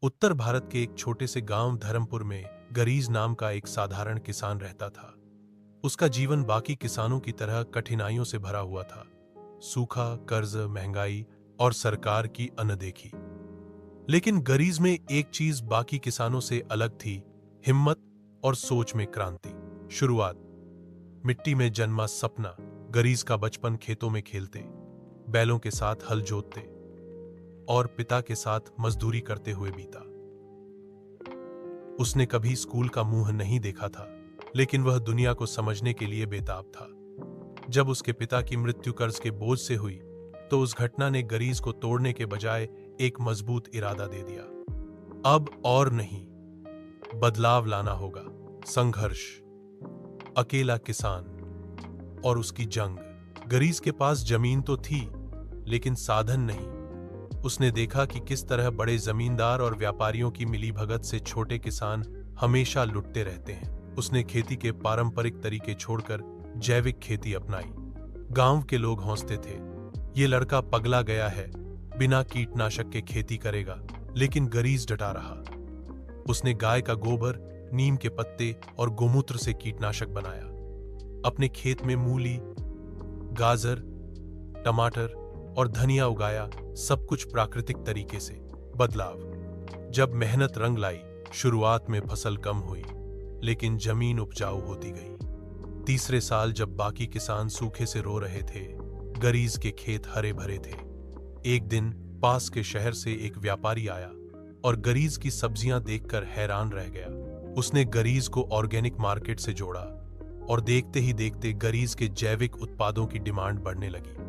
उत्तर भारत के एक छोटे से गांव धर्मपुर में गरीज नाम का एक साधारण किसान रहता था। उसका जीवन बाकी किसानों की तरह कठिनाइयों से भरा हुआ था। सूखा, कर्ज, महंगाई और सरकार की अनदेखी। लेकिन गरीज में एक चीज बाकी किसानों से अलग थी, हिम्मत और सोच में क्रांति। शुरुआत। मिट्टी में जन्मा सपना। गरीज का बचपन खेतों में खेलते, बैलों के साथ हल जोतते और पिता के साथ मजदूरी करते हुए बीता। उसने कभी स्कूल का मुंह नहीं देखा था, लेकिन वह दुनिया को समझने के लिए बेताब था। जब उसके पिता की मृत्यु कर्ज के बोझ से हुई, तो उस घटना ने गरीज को तोड़ने के बजाय एक मजबूत इरादा दे दिया। अब और नहीं, बदलाव लाना होगा। संघर्ष, अकेला किसान और उसकी जंग। गरीज के पास जमीन तो थी, लेकिन साधन नहीं। उसने देखा कि किस तरह बड़े जमींदार और व्यापारियों की मिलीभगत से छोटे किसान हमेशा लुटते रहते हैं। उसने खेती के पारंपरिक तरीके छोड़कर जैविक खेती अपनाई। गांव के लोग हंसते थे, ये लड़का पगला गया है, बिना कीटनाशक के खेती करेगा। लेकिन गरीज डटा रहा। उसने गाय का गोबर, नीम के पत्ते और गोमूत्र से कीटनाशक बनाया। अपने खेत में मूली, गाजर, टमाटर और धनिया उगाया, सब कुछ प्राकृतिक तरीके से। बदलाव। जब मेहनत रंग लाई, शुरुआत में फसल कम हुई, लेकिन जमीन उपजाऊ होती गई। तीसरे साल जब बाकी किसान सूखे से रो रहे थे, गरीज के खेत हरे भरे थे। एक दिन पास के शहर से एक व्यापारी आया और गरीज की सब्जियां देखकर हैरान रह गया। उसने गरीज को ऑर्गेनिक मार्केट से जोड़ा और देखते ही देखते गरीज के जैविक उत्पादों की डिमांड बढ़ने लगी।